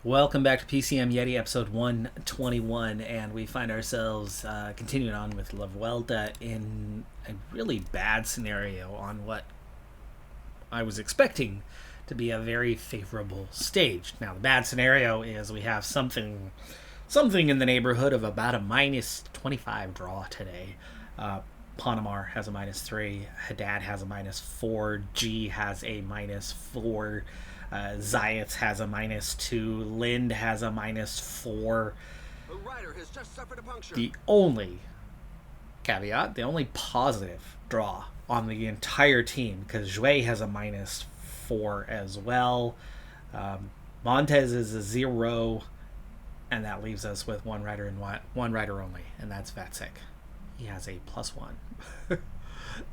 Welcome back to PCM Yeti episode 121, and we find ourselves continuing on with La Vuelta in a really bad scenario on what I was expecting to be a very favorable stage. Now, the bad scenario is we have something in the neighborhood of about a minus 25 draw today. Panamar has a minus 3, Haddad has a minus 4, G has a minus 4, Zayats has a minus 2, Lind has a minus 4. A rider has just suffered a puncture. The only caveat, the only positive draw on the entire team, because Jue has a minus 4 as well. Montez is a 0, and that leaves us with one rider and one rider only, and that's Vatsek. He has a plus 1.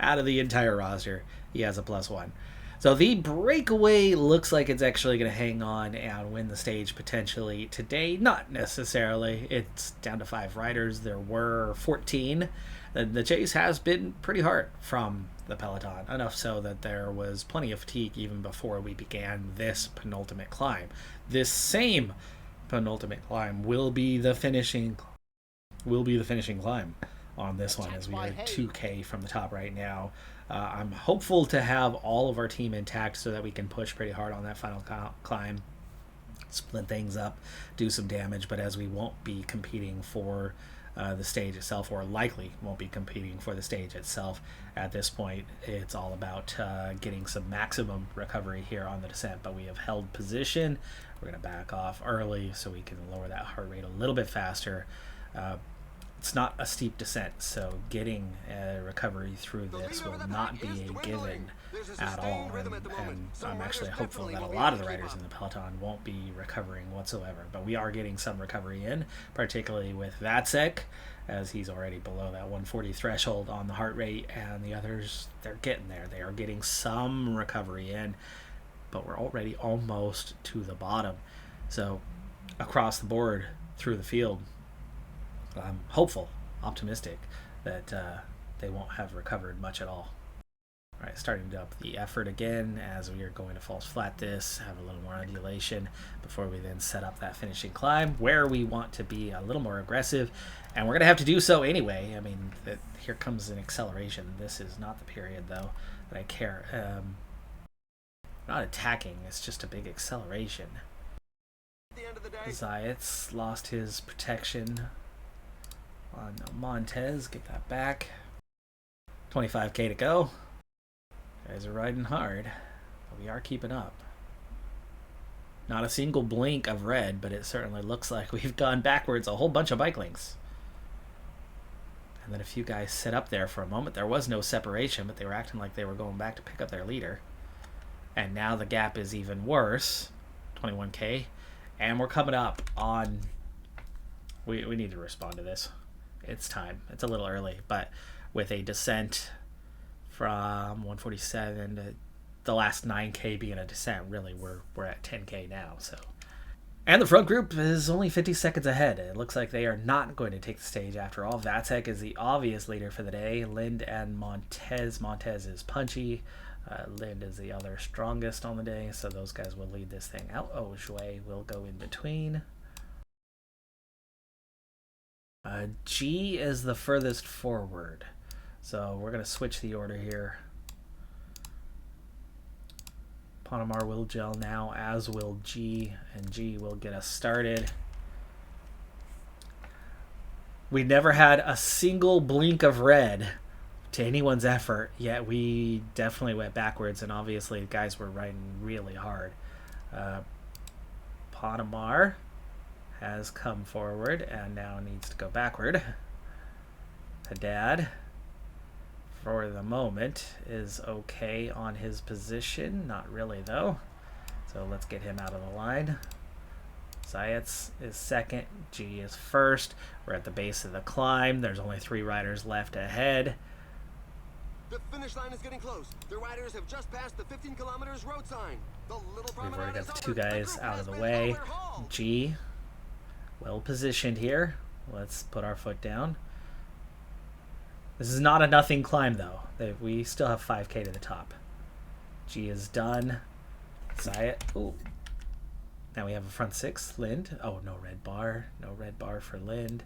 Out of the entire roster, he has a plus 1. So the breakaway looks like it's actually going to hang on and win the stage potentially today. Not necessarily. It's down to 5 riders. There were 14. The chase has been pretty hard from the peloton, enough so that there was plenty of fatigue even before we began this penultimate climb. This same penultimate climb will be the finishing climb on this one, as we are 2K from the top right now. I'm hopeful to have all of our team intact so that we can push pretty hard on that final climb, split things up, do some damage, but as we won't be competing for the stage itself, or likely won't be competing for the stage itself at this point, it's all about getting some maximum recovery here on the descent. But we have held position. We're going to back off early so we can lower that heart rate a little bit faster. It's not a steep descent, so getting a recovery through this will not be a given at all. And I'm actually hopeful that a lot of the riders in the peloton won't be recovering whatsoever. But we are getting some recovery in, particularly with Vatsek, as he's already below that 140 threshold on the heart rate, and the others, they're getting there. They are getting some recovery in, but we're already almost to the bottom. So across the board through the field, I'm hopeful, optimistic, that they won't have recovered much at all. All right, starting to up the effort again as we are going to false flat this, have a little more undulation before we then set up that finishing climb where we want to be a little more aggressive, and we're going to have to do so anyway. I mean, here comes an acceleration. This is not the period, though, that I care. Not attacking, it's just a big acceleration. Zayats lost his protection on Montez. Get that back. 25k to go. Guys are riding hard, but we are keeping up. Not a single blink of red, but it certainly looks like we've gone backwards a whole bunch of bike links. And then a few guys sit up there for a moment. There was no separation, but they were acting like they were going back to pick up their leader. And now the gap is even worse. 21k. And we're coming up on... We need to respond to this. It's time. It's a little early, but with a descent from 147 to the last 9k being a descent, really we're at 10k now. So, and the front group is only 50 seconds ahead. It looks like they are not going to take the stage after all. Vatsek is the obvious leader for the day. Lind and Montez. Montez is punchy. Lind is the other strongest on the day, so those guys will lead this thing out. Oh, Jue will go in between. G is the furthest forward, so we're going to switch the order here. Panamar will gel now, as will G, and G will get us started. We never had a single blink of red to anyone's effort, yet we definitely went backwards, and obviously the guys were riding really hard. Panamar has come forward and now needs to go backward. Haddad, for the moment, is okay on his position. Not really, though. So let's get him out of the line. Zayats is second. G is first. We're at the base of the climb. There's only 3 riders left ahead. The finish line is getting close. The riders have just passed the 15 kilometers road sign. We've already got the 2 guys out of the way. G, well positioned here. Let's put our foot down. This is not a nothing climb, though. We still have 5k to the top. G is done. Zayat. Ooh. Now we have a front six, Lind. Oh, no red bar. No red bar for Lind.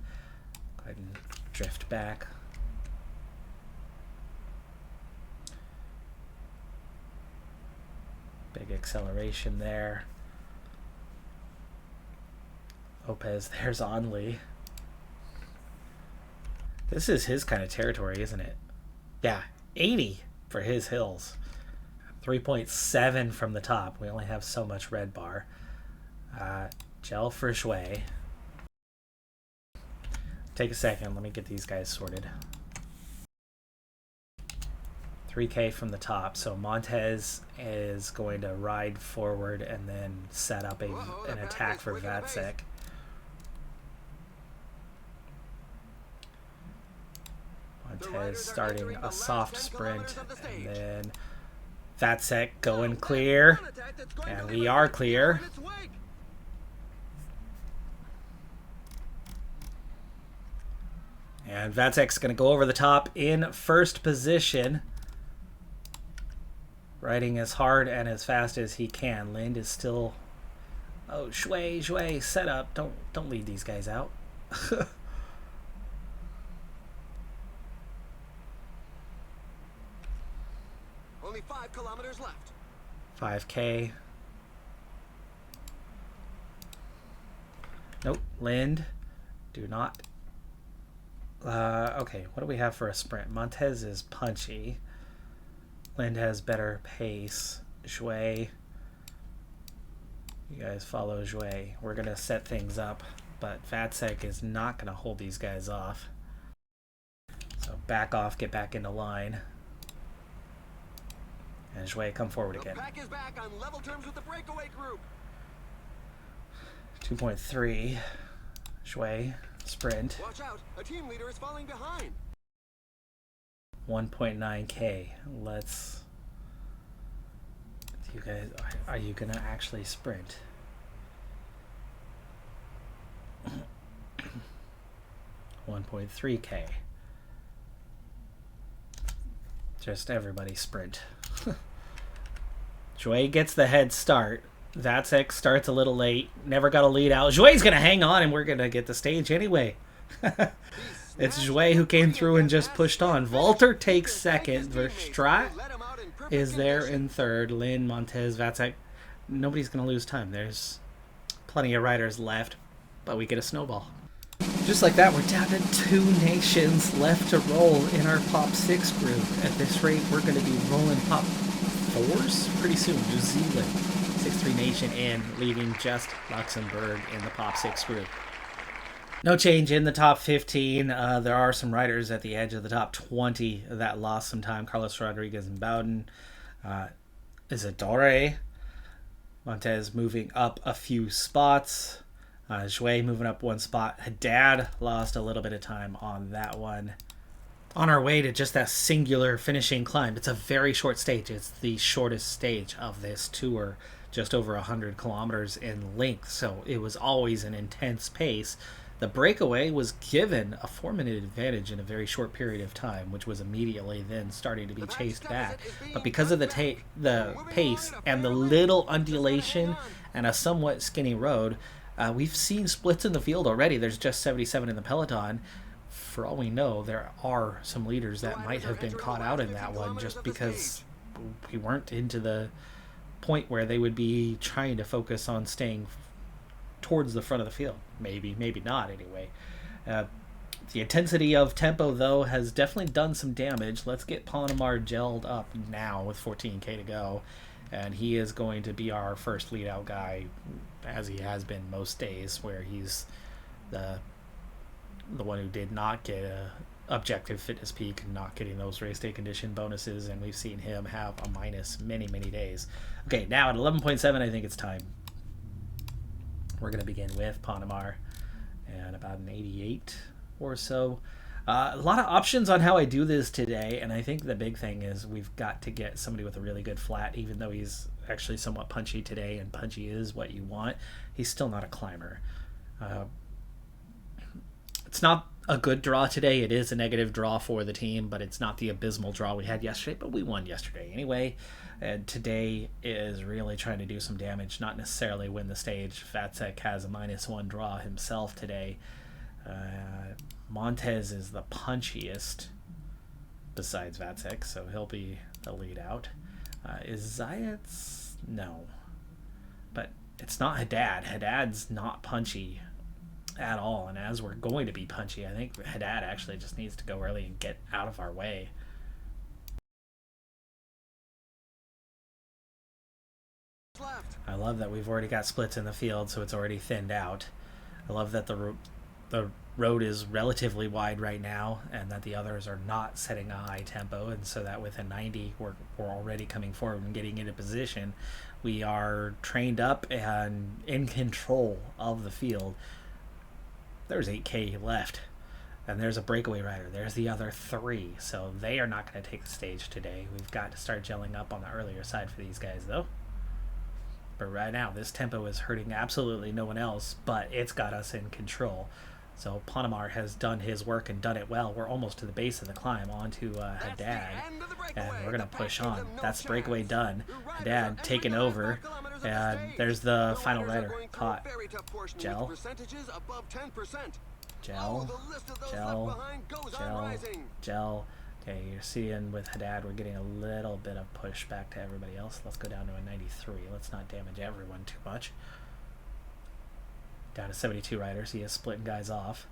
Go ahead and drift back. Big acceleration there. Lopez, there's Onley. This is his kind of territory, isn't it? Yeah, 80 for his hills. 3.7 from the top. We only have so much red bar. Gel for Shui. Take a second. Let me get these guys sorted. 3K from the top. So Montez is going to ride forward and then set up an attack for Vatsek. Montez starting a soft sprint, and then Vatsek going clear, and we are clear. And Vatsek's going to go over the top in first position, riding as hard and as fast as he can. Lind is still... Oh, Shui, set up. Don't lead these guys out. Only 5 kilometers left. 5K. Nope, Lind. Do not. Okay, what do we have for a sprint? Montez is punchy. Lind has better pace. Jouet. You guys follow Jouet. We're going to set things up, but Vatsek is not going to hold these guys off. So back off, get back into line. And Jouet, come forward again. The pack is back on level terms with the breakaway group. 2.3. Jouet, sprint. Watch out, a team leader is falling behind. 1.9K. Let's... You guys, are you going to actually sprint? $1.3K. Just everybody sprint. Jouet gets the head start. Vatsek starts a little late. Never got a lead out. Jouet's going to hang on, and we're going to get the stage anyway. It's Jouet who came through and just pushed on. Walter takes second. Verstraat is there in third. Lind, Montez, Vatsek. Nobody's going to lose time. There's plenty of riders left, but we get a snowball. Just like that, we're down to 2 nations left to roll in our Pop 6 group. At this rate, we're going to be rolling Pop 4s pretty soon. New Zealand, 6-3 nation, and leaving just Luxembourg in the Pop 6 group. No change in the top 15. There are some riders at the edge of the top 20 that lost some time. Carlos Rodriguez and Bowden. Isidore. Montez moving up a few spots. Jouet moving up 1 spot. Haddad lost a little bit of time on that one. On our way to just that singular finishing climb. It's a very short stage. It's the shortest stage of this tour. Just over 100 kilometers in length. So it was always an intense pace. The breakaway was given a 4-minute advantage in a very short period of time, which was immediately then starting to be chased back. But because of the pace and the little undulation and a somewhat skinny road, we've seen splits in the field already. There's just 77 in the peloton. For all we know, there are some leaders that might have been caught out in that one just because we weren't into the point where they would be trying to focus on staying towards the front of the field. Maybe not anyway. The intensity of tempo, though, has definitely done some damage. Let's get Ponamar gelled up now with 14K to go. And he is going to be our first lead-out guy, as he has been most days, where he's the one who did not get a objective fitness peak and not getting those race day condition bonuses, and we've seen him have a minus many days. Okay, now at 11.7, I think it's time. We're going to begin with Ponamar and about an 88 or so. A lot of options on how I do this today, and I think the big thing is we've got to get somebody with a really good flat, even though he's actually somewhat punchy today, and punchy is what you want. He's still not a climber. It's not a good draw today. It is a negative draw for the team, but it's not the abysmal draw we had yesterday, but we won yesterday anyway. And today is really trying to do some damage, not necessarily win the stage. Vatsek has a -1 draw himself today. Montez is the punchiest besides Vatsek, so he'll be the lead out. Is Zayats? No. But it's not Haddad. Haddad's not punchy at all, and as we're going to be punchy, I think Haddad actually just needs to go early and get out of our way. I love that we've already got splits in the field, so it's already thinned out. I love that the road is relatively wide right now, and that the others are not setting a high tempo, and so that with a 90 we're already coming forward and getting into position. We are trained up and in control of the field. There's 8K left, and there's a breakaway rider. There's the other 3, so they are not going to take the stage today. We've got to start gelling up on the earlier side for these guys, though. But right now, this tempo is hurting absolutely no one else, but it's got us in control. So Panamar has done his work and done it well. We're almost to the base of the climb onto Haddad, and we're going to push on. That's the breakaway done. Haddad taken over, and there's the final rider caught. Gel. Okay, you're seeing with Haddad, we're getting a little bit of push back to everybody else. Let's go down to a 93. Let's not damage everyone too much. Down to 72 riders. He is splitting guys off.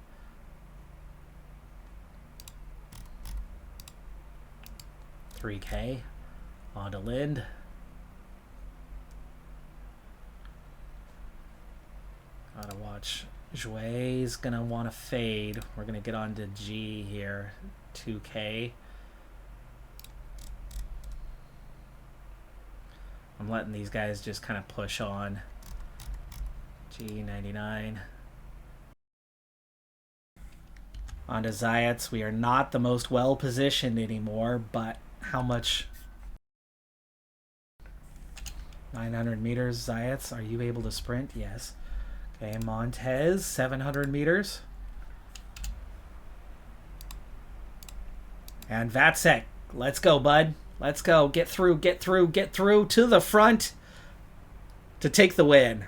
$3K on to Lind. Gotta watch. Jouet's gonna want to fade. We're gonna get on to G here. 2K. I'm letting these guys just kind of push on. G99. On to Zayats. We are not the most well positioned anymore, but how much? 900 meters. Zayats, are you able to sprint? Yes. Okay, Montez, 700 meters. And Vatsek, let's go, bud. Let's go. Get through to the front to take the win.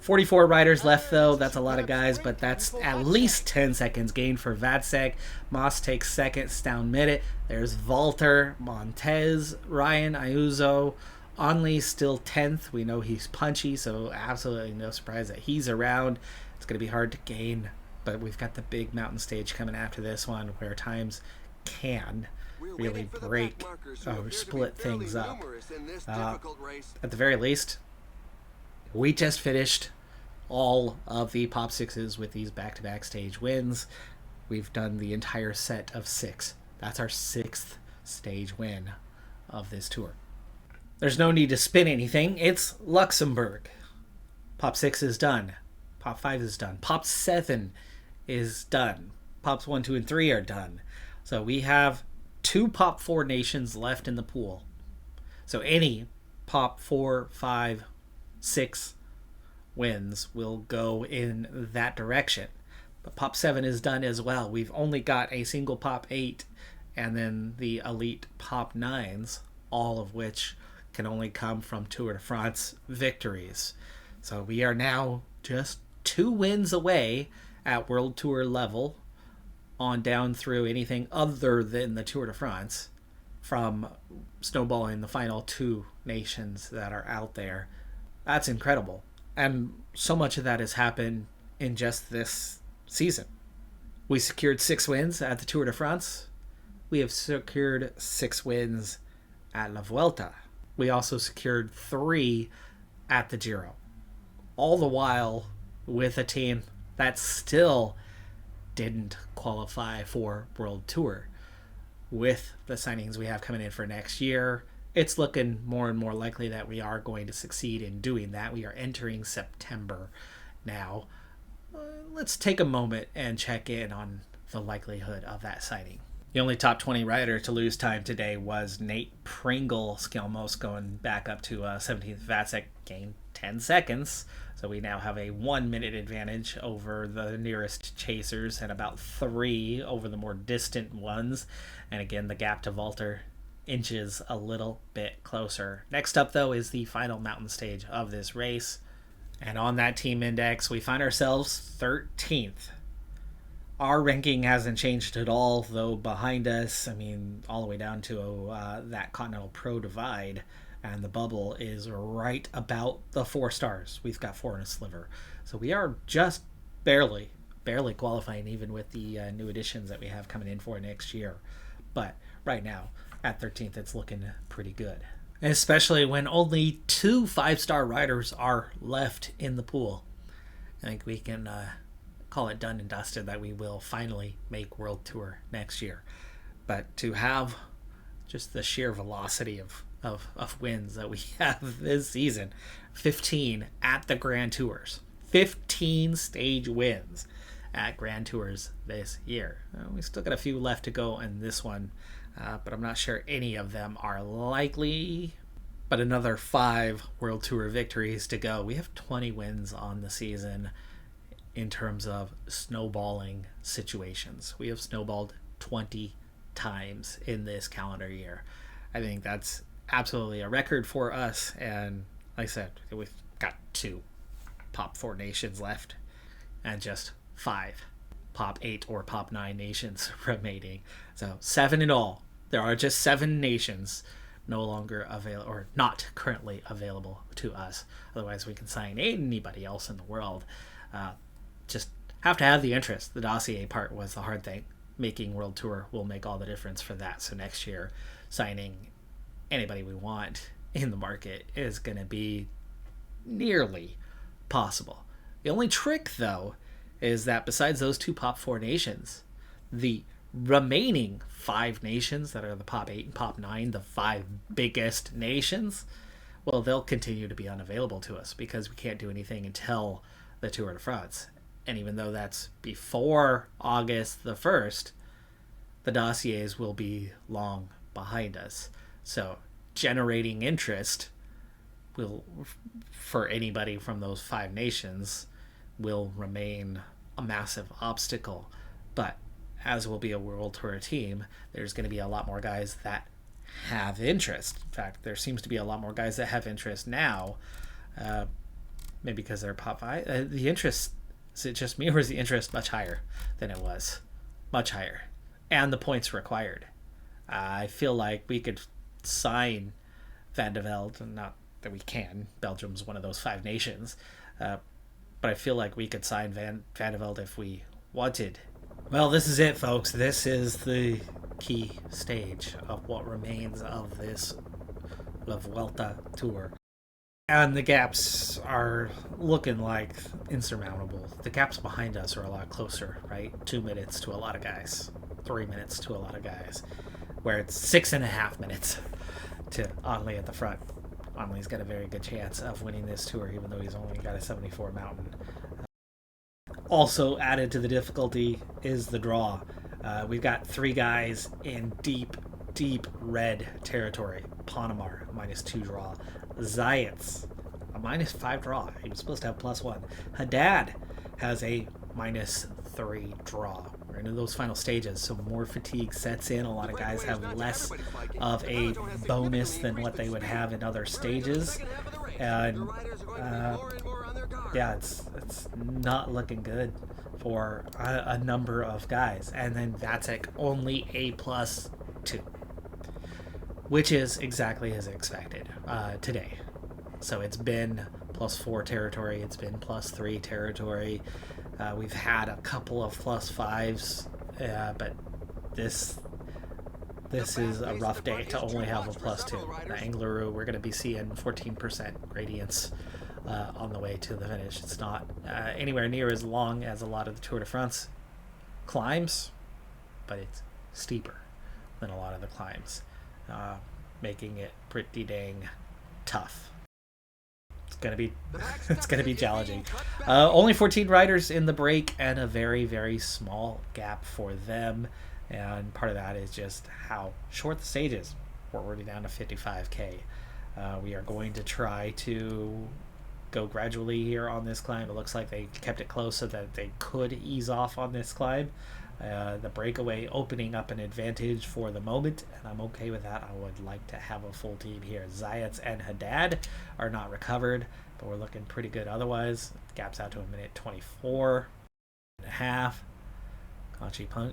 44 riders left, though. That's a lot of guys, but that's at least 10 seconds gained for Vatsek. Moss takes second, down mid. There's Valter, Montez, Ryan, Ayuso. Onley still 10th. We know he's punchy, so absolutely no surprise that he's around. It's going to be hard to gain, but we've got the big mountain stage coming after this one where times can really break or split things up. At the very least, we just finished all of the Pop 6s with these back-to-back stage wins. We've done the entire set of 6. That's our 6th stage win of this tour. There's no need to spin anything. It's Luxembourg. Pop 6 is done. Pop 5 is done. Pop 7 is done. Pops 1, 2, and 3 are done. So we have 2 Pop 4 nations left in the pool. So any Pop 4, 5, 6 wins will go in that direction. But Pop 7 is done as well. We've only got a single Pop 8 and then the elite Pop 9s, all of which can only come from Tour de France victories. So we are now just 2 wins away at World Tour level on down through anything other than the Tour de France from snowballing the final 2 nations that are out there. That's incredible. And so much of that has happened in just this season. We secured 6 wins at the Tour de France. We have secured 6 wins at La Vuelta. We also secured 3 at the Giro. All the while with a team that still didn't qualify for World Tour. With the signings we have coming in for next year, it's looking more and more likely that we are going to succeed in doing that. We are entering September now. Let's take a moment and check in on the likelihood of that signing. The only top 20 rider to lose time today was Nate Pringle. Skjelmos going back up to 17th. Vatsek gained 10 seconds. So we now have a 1 minute advantage over the nearest chasers and about 3 over the more distant ones. And again, the gap to Valter inches a little bit closer. Next up, though, is the final mountain stage of this race. And on that team index, we find ourselves 13th. Our ranking hasn't changed at all, though behind us, I mean, all the way down to that Continental Pro Divide, and the bubble is right about the 4 stars. We've got 4 in a sliver. So we are just barely qualifying, even with the new additions that we have coming in for next year. But right now, at 13th, it's looking pretty good. Especially when only 2 5-star riders are left in the pool. I think we can call it done and dusted that we will finally make World Tour next year. But to have just the sheer velocity of wins that we have this season, 15 at the Grand Tours, 15 stage wins at Grand Tours this year. We still got a few left to go in this one, but I'm not sure any of them are likely. But another 5 World Tour victories to go. We have 20 wins on the season in terms of snowballing situations. We have snowballed 20 times in this calendar year. I think that's absolutely a record for us. And like I said, we've got 2 Pop 4 nations left and just 5 Pop 8 or Pop 9 nations remaining. So 7 in all. There are just 7 nations no longer available, or not currently available to us. Otherwise, we can sign anybody else in the world. Just have to have the interest. The dossier part was the hard thing. Making World Tour will make all the difference for that. So next year, signing anybody we want in the market is going to be nearly possible. The only trick, though, is that besides those 2 Pop 4 nations, the remaining 5 nations that are the Pop 8 and Pop 9, the 5 biggest nations, well, they'll continue to be unavailable to us because we can't do anything until the Tour de France. And even though that's before August the 1st, the dossiers will be long behind us. So generating interest will, for anybody from those 5 nations, will remain a massive obstacle. But as will be a World Tour team, there's going to be a lot more guys that have interest. In fact, there seems to be a lot more guys that have interest now, maybe because they're Pop 5. The interest, is it just me, or is the interest much higher than it was? Much higher. And the points required. I feel like we could sign Van de Velde, not that we can. Belgium's one of those 5 nations. But I feel like we could sign Van de Velde if we wanted. Well, this is it, folks. This is the key stage of what remains of this La Vuelta tour. And the gaps are looking like insurmountable. The gaps behind us are a lot closer, right? 2 minutes to a lot of guys. 3 minutes to a lot of guys. Where it's 6.5 minutes to Onley at the front. Onley's got a very good chance of winning this tour, even though he's only got a 74 mountain. Also added to the difficulty is the draw. We've got 3 guys in deep red territory. Ponemar, -2 draw. Zayats, a -5 draw. He was supposed to have +1. Haddad has a -3 draw. We're into those final stages, so more fatigue sets in. A lot of guys have less of a bonus than what they would have in other stages. And yeah, it's not looking good for a number of guys. And then Vacek only a +2, which is exactly as expected today. So it's been +4 territory, it's been +3 territory. We've had a couple of +5s, but this is a rough day to only have a +2. Angliru, we're going to be seeing 14% gradients on the way to the finish. It's not anywhere near as long as a lot of the Tour de France climbs, but it's steeper than a lot of the climbs, making it pretty dang tough. It's gonna be challenging. Only 14 riders in the break and a very, very small gap for them. And part of that is just how short the stage is. We're already down to 55K. We are going to try to go gradually here on this climb. It looks like they kept it close so that they could ease off on this climb. The breakaway opening up an advantage for the moment, and I'm okay with that. I would like to have a full team here. Zayats and Haddad are not recovered, but we're looking pretty good otherwise. Gap's out to a minute 24 and a half. Kachi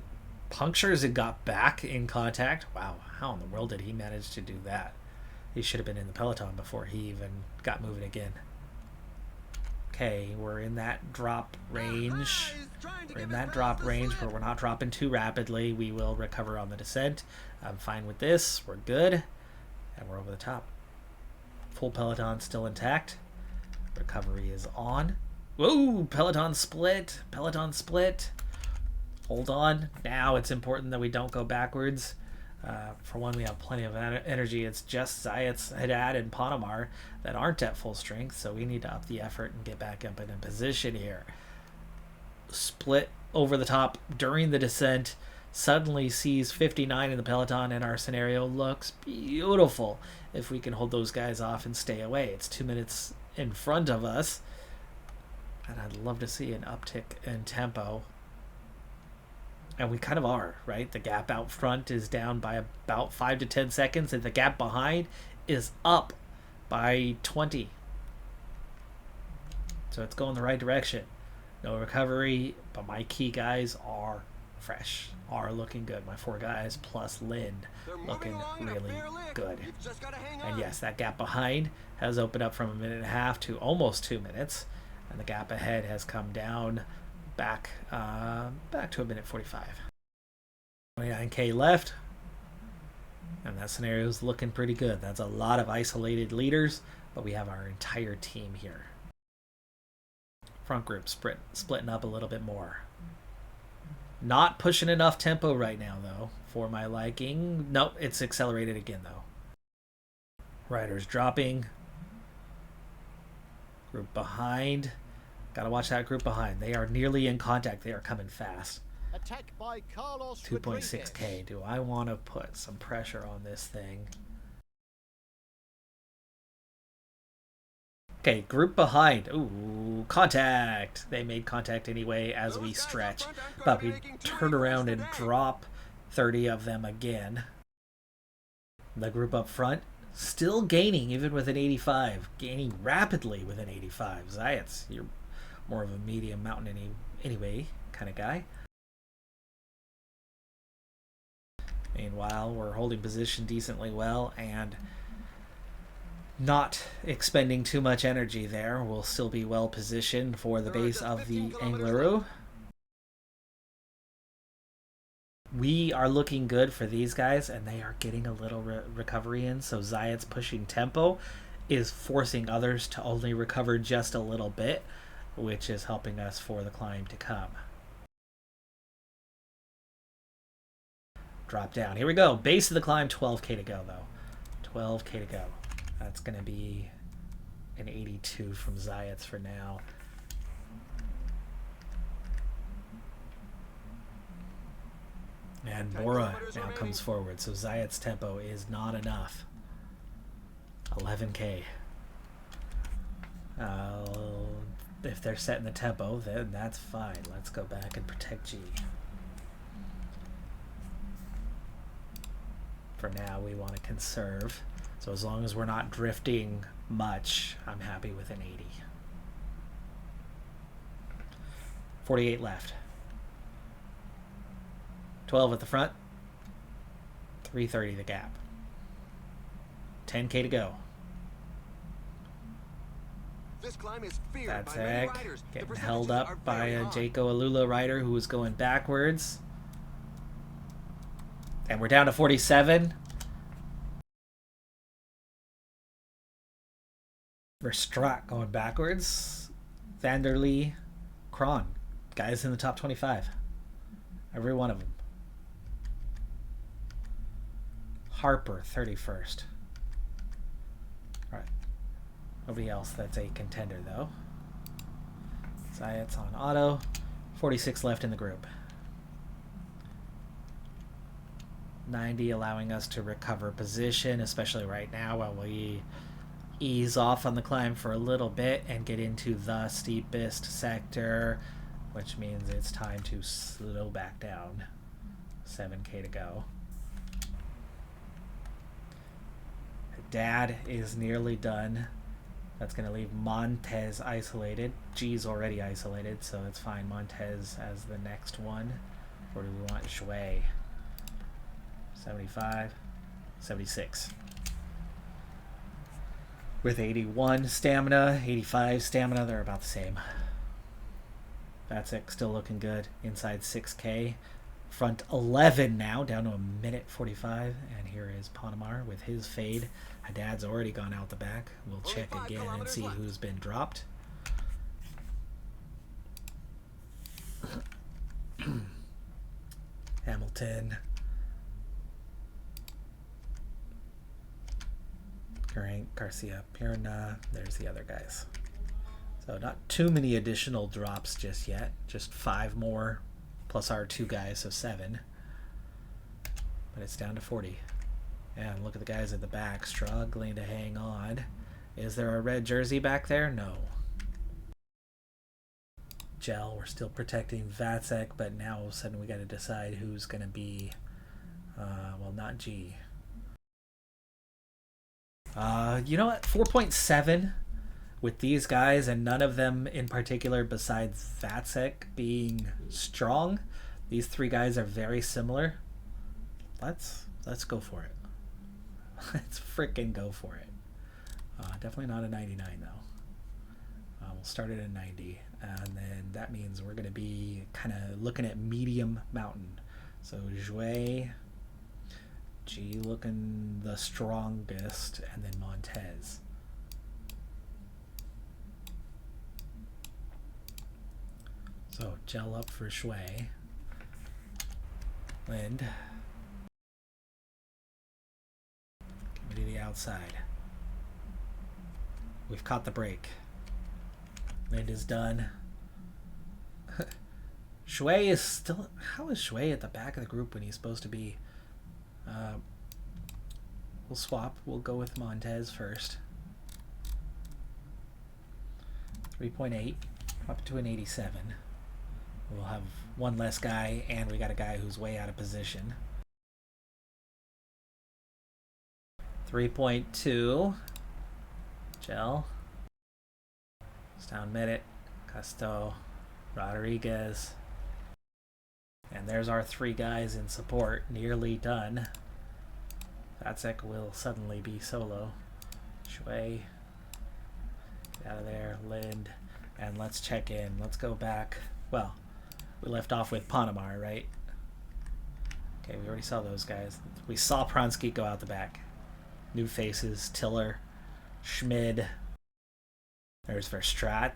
punctures and got back in contact. Wow, how in the world did he manage to do that? He should have been in the peloton before he even got moving again. Okay, we're in that drop range. We're in that drop range, but we're not dropping too rapidly. We will recover on the descent. I'm fine with this. We're good. And we're over the top. Full peloton still intact. Recovery is on. Whoa! Peloton split. Peloton split. Hold on. Now it's important that we don't go backwards. For one, we have plenty of energy. It's just Zayats, Haddad, and Panamar that aren't at full strength, so we need to up the effort and get back up in a position here. Split over the top during the descent. Suddenly sees 59 in the peloton, and our scenario looks beautiful if we can hold those guys off and stay away. It's 2 minutes in front of us, and I'd love to see an uptick in tempo. And we kind of are, right? The gap out front is down by about 5 to 10 seconds, and the gap behind is up by 20. So it's going the right direction. No recovery, but my key guys are fresh, are looking good. My 4 guys plus Lind looking really good. And yes, that gap behind has opened up from a minute and a half to almost 2 minutes, and the gap ahead has come down back to a minute 45. 29k left, and that scenario is looking pretty good. That's a lot of isolated leaders, but we have our entire team here. Front group splitting up a little bit more. Not pushing enough tempo right now, though, for my liking. Nope, it's accelerated again, though. Riders dropping. Group behind. Gotta watch that group behind. They are nearly in contact. They are coming fast. 2.6k. Do I want to put some pressure on this thing? Okay, group behind. Ooh, contact. They made contact anyway as we stretch. But we turn around and drop 30 of them again. The group up front still gaining even with an 85. Gaining rapidly with an 85. Zayats, you're more of a medium mountain anyway kind of guy. Meanwhile, we're holding position decently well and not expending too much energy there. We'll still be well positioned for the base of the Angliru. We are looking good for these guys, and they are getting a little recovery in, so Zayat's pushing tempo is forcing others to only recover just a little bit, which is helping us for the climb to come. Drop down. Here we go. Base of the climb, 12k to go, though. 12k to go. That's going to be an 82 from Zayats for now. And Bora now comes forward, so Zayat's tempo is not enough. 11k. If they're setting the tempo, then that's fine. Let's go back and protect G. For now, we want to conserve. So as long as we're not drifting much, I'm happy with an 80. 48 left. 12 at the front. 330 the gap. 10k to go. This climb is feared That's by many Egg riders. The getting held percentages are up by very a high. Jaco Alula rider who was going backwards. And we're down to 47. Verstraat going backwards. Vanderlee, Kron, guys in the top 25. Every one of them. Harper, 31st. All right. Nobody else that's a contender, though. Zayat's on auto. 46 left in the group. 90 allowing us to recover position, especially right now while we ease off on the climb for a little bit and get into the steepest sector, which means it's time to slow back down. 7K to go. Dad is nearly done. That's going to leave Montez isolated. G's already isolated, so it's fine. Montez as the next one. Or do we want Shui? 75, 76. With 81 stamina, 85 stamina, they're about the same. Vatsik still looking good. Inside 6K. Front 11 now, down to a minute 45. And here is Panamar with his fade. Haddad's already gone out the back. We'll check again and see who's been dropped. Hamilton. Geraint, Garcia, Pirna. There's the other guys. So not too many additional drops just yet. Just 5 more, plus our 2 guys, so 7. But it's down to 40. And look at the guys at the back struggling to hang on. Is there a red jersey back there? No. Gel, we're still protecting Vatsek, but now all of a sudden we got to decide who's going to be, well, not G. You know what? 4.7 with these guys, and none of them in particular besides Vatsek being strong. These 3 guys are very similar. Let's go for it. Let's freaking go for it. Definitely not a 99 though. We'll start it at 90, and then that means we're going to be kind of looking at medium mountain. So Jouet, G looking the strongest, and then Montez. So gel up for Shui. Lind. Give me to the outside. We've caught the break. Lind is done. Shui is still... How is Shui at the back of the group when he's supposed to be? We'll swap. We'll go with Montez first. 3.8. Up to an 87. We'll have 1 less guy, and we got a guy who's way out of position. 3.2. Gel. Down Medit, Casto, Rodriguez. And there's our 3 guys in support, nearly done. Vatsek will suddenly be solo. Shui, get out of there. Lind, and let's check in. Let's go back. Well, we left off with Panamar, right? Okay, we already saw those guys. We saw Pronsky go out the back. New faces, Tiller, Schmid. There's Verstrat.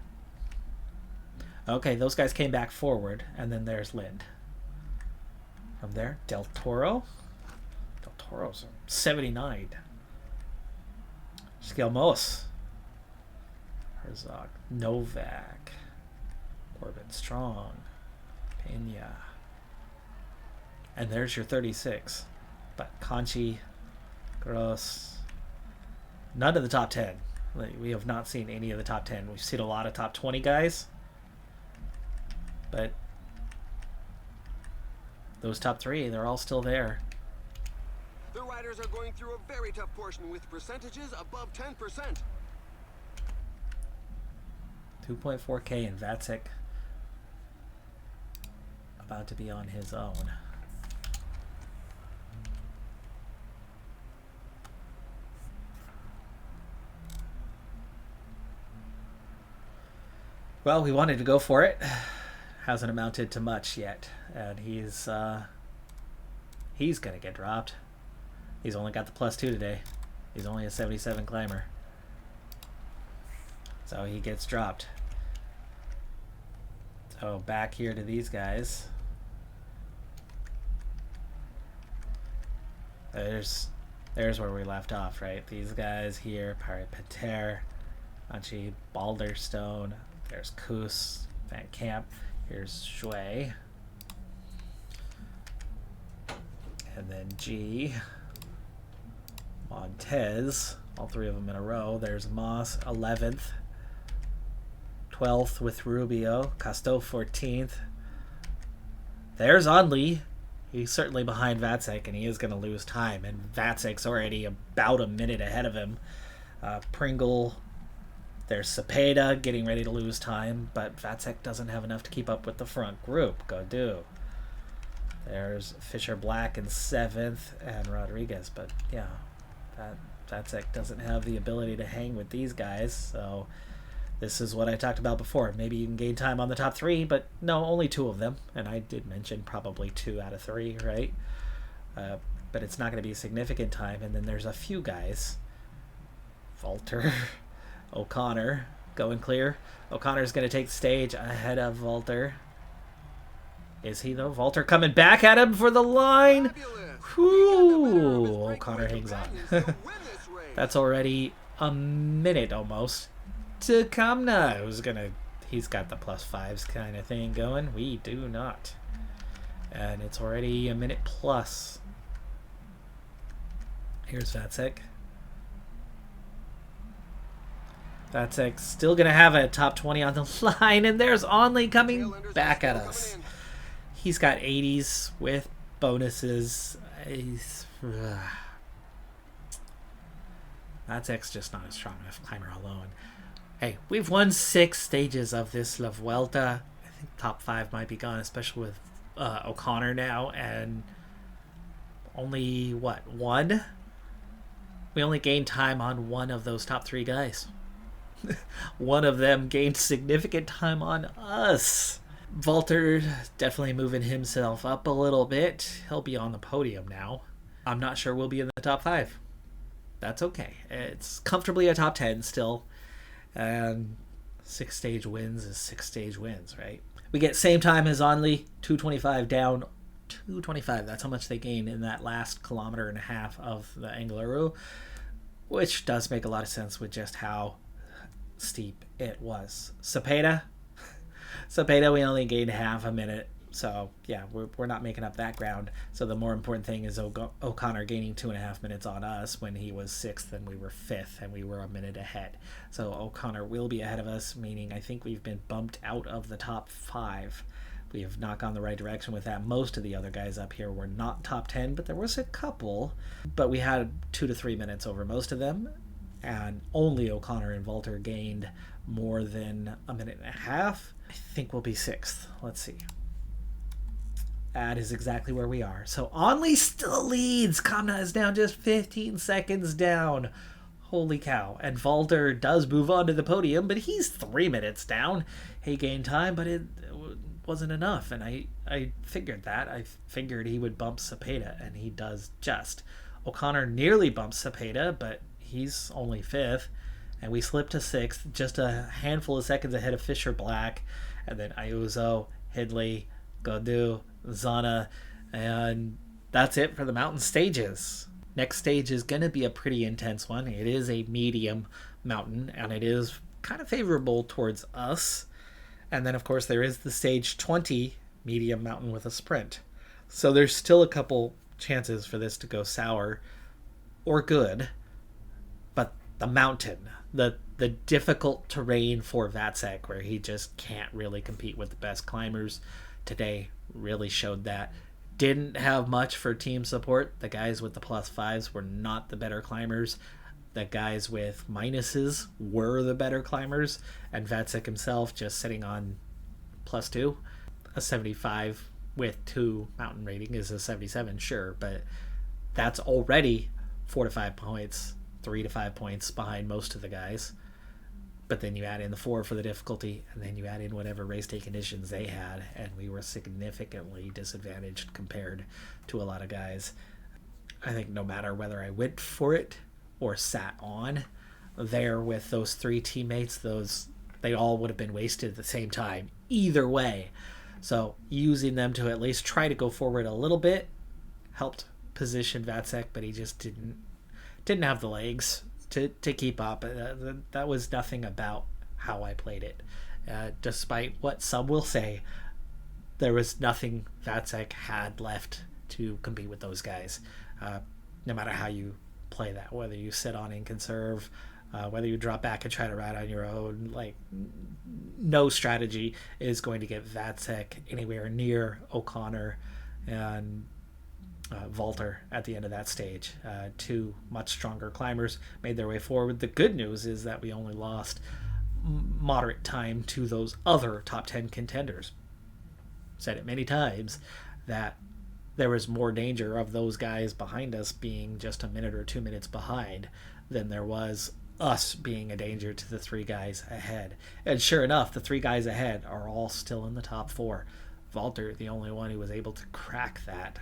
Okay, those guys came back forward, and then there's Lind. From there, Del Toro. Del Toro's 79. Skelmos. Herzog. Novak. Corbin Strong. Pena. And there's your 36. But Conchi, Gross. None of the top 10. We have not seen any of the top 10. We've seen a lot of top 20 guys. But those top 3, they're all still there. The riders are going through a very tough portion with percentages above 10%. 2.4K and Vatsik about to be on his own. Well, we wanted to go for it. Hasn't amounted to much yet, and he's gonna get dropped. He's only got the +2 today. He's only a 77 climber, so he gets dropped. So back here to these guys. There's where we left off, right? These guys here: Pari-Pater, Anchi, Balderstone. There's Koos, Van Camp. Here's Shui. And then G. Montez. All three of them in a row. There's Moss 11th. 12th with Rubio. Costeau 14th. There's Onley. He's certainly behind Vacek, and he is going to lose time. And Vacek's already about a minute ahead of him. Pringle. There's Cepeda getting ready to lose time, but Vacek doesn't have enough to keep up with the front group. Go do. There's Fisher Black in 7th and Rodriguez, but yeah, Vacek doesn't have the ability to hang with these guys, so this is what I talked about before. Maybe you can gain time on the top 3, but no, only 2 of them, and I did mention probably 2 out of 3, right? But it's not going to be significant time, and then there's a few guys. Walter, O'Connor, going clear. O'Connor's going to take the stage ahead of Walter. Is he, though? Walter coming back at him for the line. Whew. O'Connor hangs on. That's already a minute almost to Kamna. He's got the +5s kind of thing going. We do not. And it's already a minute plus. Here's Vacek. Vacek's still going to have a top 20 on the line. And there's Onley coming back at us. He's got 80s with bonuses. Vacek's just not a strong enough climber alone. Hey, we've won 6 stages of this La Vuelta. I think top 5 might be gone, especially with O'Connor now. And only, what, 1? We only gained time on 1 of those top 3 guys. One of them gained significant time on us. Walter definitely moving himself up a little bit. He'll be on the podium now. I'm not sure we'll be in the top 5. That's okay. It's comfortably a top 10 still. And 6 stage wins is 6 stage wins, right? We get same time as Onley, 225 down. 225, that's how much they gained in that last kilometer and a half of the Angliru, which does make a lot of sense with just how steep it was. Cepeda, we only gained half a minute, so yeah, we're not making up that ground. So the more important thing is O'Connor gaining 2.5 minutes on us when he was 6th and we were 5th and we were a minute ahead. So O'Connor will be ahead of us, meaning I think we've been bumped out of the top 5. We have not gone the right direction with that. Most of the other guys up here were not top 10, but there was a couple, but we had 2 to 3 minutes over most of them. And only O'Connor and Walter gained more than a minute and a half. I think we'll be 6th. Let's see. That is exactly where we are. So Onley still leads. Kamna is down just 15 seconds down. Holy cow. And Walter does move on to the podium, but he's 3 minutes down. He gained time, but it wasn't enough. And I figured that. I figured he would bump Cepeda, and he does just. O'Connor nearly bumps Cepeda, but he's only 5th, and we slipped to 6th, just a handful of seconds ahead of Fisher Black, and then Ayuso, Hidley, Godu, Zana, and that's it for the mountain stages. Next stage is going to be a pretty intense one. It is a medium mountain, and it is kind of favorable towards us. And then, of course, there is the stage 20 medium mountain with a sprint. So there's still a couple chances for this to go sour or good. But the mountain, the difficult terrain for Vacek, where he just can't really compete with the best climbers today, really showed that. Didn't have much for team support. The guys with the +5s were not the better climbers. The guys with minuses were the better climbers. And Vacek himself just sitting on +2. A 75 with 2 mountain rating is a 77, sure. But that's already 4 to 5 points. 3 to 5 points behind most of the guys. But then you add in the 4 for the difficulty, and then you add in whatever race day conditions they had, and we were significantly disadvantaged compared to a lot of guys. I think no matter whether I went for it or sat on there with those 3 teammates, they all would have been wasted at the same time, either way. So using them to at least try to go forward a little bit helped position Vacek, but he just didn't have the legs to keep up. That was nothing about how I played it. Despite what some will say, there was nothing Vacek had left to compete with those guys. No matter how you play that, whether you sit on and conserve, whether you drop back and try to ride on your own. Like, no strategy is going to get Vacek anywhere near O'Connor and Vuelta at the end of that stage. Two much stronger climbers made their way forward. The good news is that we only lost moderate time to those other top 10 contenders. Said it many times that there was more danger of those guys behind us being just a minute or 2 minutes behind than there was us being a danger to the three guys ahead. And sure enough, the three guys ahead are all still in the top four. Vuelta, the only one who was able to crack that.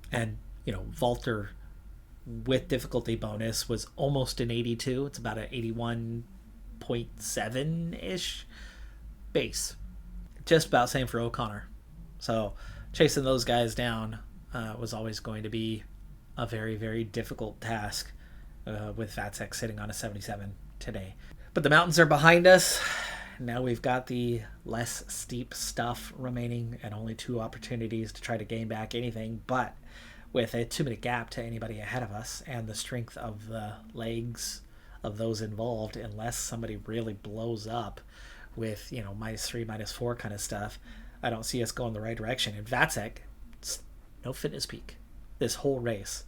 And, Vuelta with difficulty bonus was almost an 82. It's about an 81.7-ish base. Just about same for O'Connor. So chasing those guys down was always going to be a very, very difficult task with Vacek sitting on a 77 today. But the mountains are behind us. Now we've got the less steep stuff remaining and only 2 opportunities to try to gain back anything. But with a 2-minute gap to anybody ahead of us and the strength of the legs of those involved, unless somebody really blows up with, -3, -4 kind of stuff, I don't see us going the right direction. And Vacek, no fitness peak this whole race.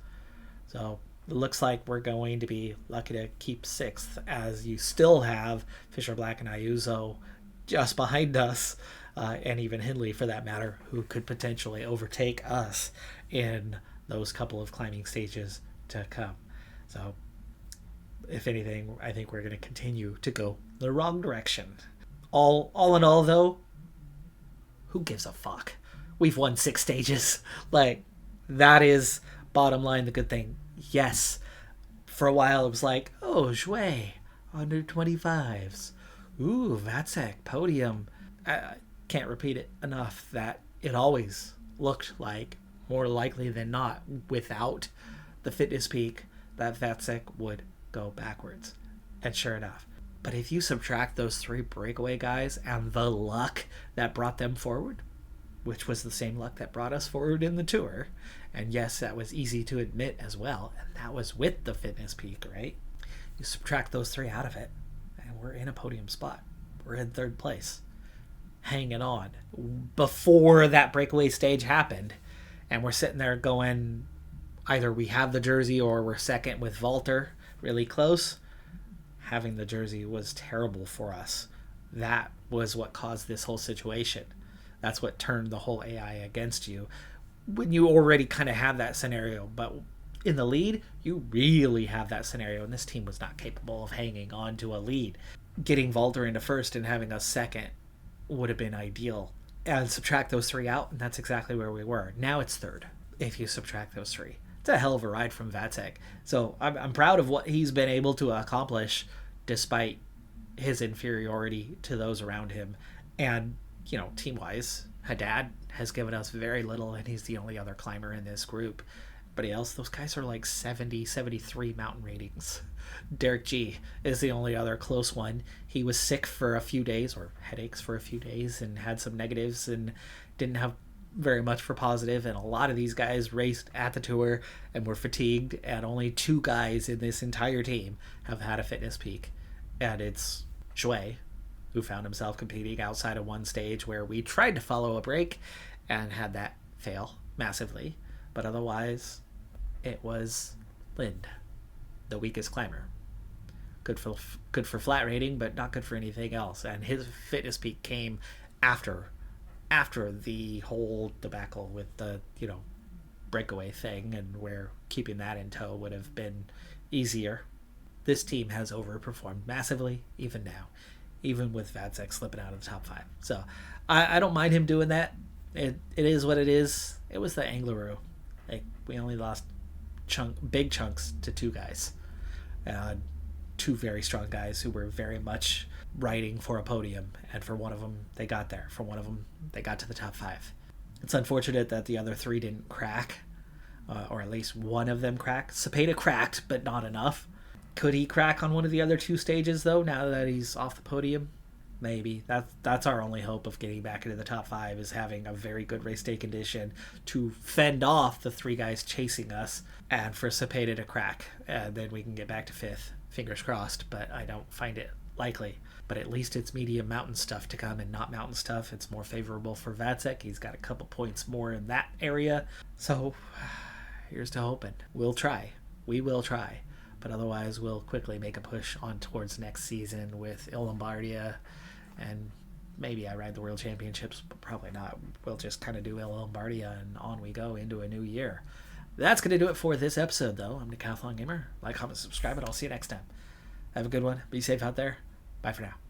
So it looks like we're going to be lucky to keep 6th, as you still have Fisher Black and Ayuso just behind us, and even Hindley for that matter, who could potentially overtake us in those couple of climbing stages to come. So if anything, I think we're going to continue to go the wrong direction. All in all, though, who gives a fuck? We've won 6 stages. Like, that is bottom line the good thing. Yes, for a while it was like, oh, Jouet, under 25s. Ooh, Vacek, podium. I can't repeat it enough that it always looked like, more likely than not, without the fitness peak, that Vacek would go backwards. And sure enough. But if you subtract those 3 breakaway guys and the luck that brought them forward, which was the same luck that brought us forward in the Tour, and yes, that was easy to admit as well, and that was with the fitness peak, right? You subtract those 3 out of it, and we're in a podium spot. We're in 3rd place, hanging on, before that breakaway stage happened, and we're sitting there going, either we have the jersey or we're second with Vuelta, really close. Having the jersey was terrible for us. That was what caused this whole situation. That's what turned the whole AI against you when you already kind of have that scenario. But in the lead, you really have that scenario, and this team was not capable of hanging on to a lead. Getting Vuelta into 1st and having us 2nd would have been ideal. And subtract those 3 out, and that's exactly where we were. Now it's 3rd if you subtract those 3. It's a hell of a ride from Vacek. So I'm proud of what he's been able to accomplish despite his inferiority to those around him. And, team-wise, Haddad has given us very little, and he's the only other climber in this group. Everybody else, those guys are like 70, 73 mountain ratings. Derek G is the only other close one. He was sick for a few days, or headaches for a few days, and had some negatives and didn't have very much for positive. And a lot of these guys raced at the Tour and were fatigued, and only 2 guys in this entire team have had a fitness peak. And it's Jouet, who found himself competing outside of one stage where we tried to follow a break and had that fail massively. But otherwise, it was Lind, the weakest climber. Good for flat rating, but not good for anything else. And his fitness peak came after the whole debacle with the breakaway thing, and where keeping that in tow would have been easier. This team has overperformed massively, even now, even with Vacek slipping out of the top 5. So I don't mind him doing that. It is what it is. It was the Angliru. Like, we only lost big chunks to 2 guys. 2 very strong guys who were very much riding for a podium. And for one of them, they got there. For one of them, they got to the top 5. It's unfortunate that the other 3 didn't crack, or at least one of them cracked. Cepeda cracked, but not enough. Could he crack on one of the other 2 stages, though, now that he's off the podium? maybe. That's our only hope of getting back into the top 5 is having a very good race day condition to fend off the 3 guys chasing us and for Cepeda to crack. And then we can get back to 5th. Fingers crossed, but I don't find it likely. But at least it's medium mountain stuff to come and not mountain stuff. It's more favorable for Vacek. He's got a couple points more in that area. So here's to hoping. We'll try. We will try. But otherwise, we'll quickly make a push on towards next season with Il Lombardia. And maybe I ride the World Championships, but probably not. We'll just kind of do Il Lombardia and on we go into a new year. That's going to do it for this episode, though. I'm Decathlon Gamer. Like, comment, subscribe, and I'll see you next time. Have a good one. Be safe out there. Bye for now.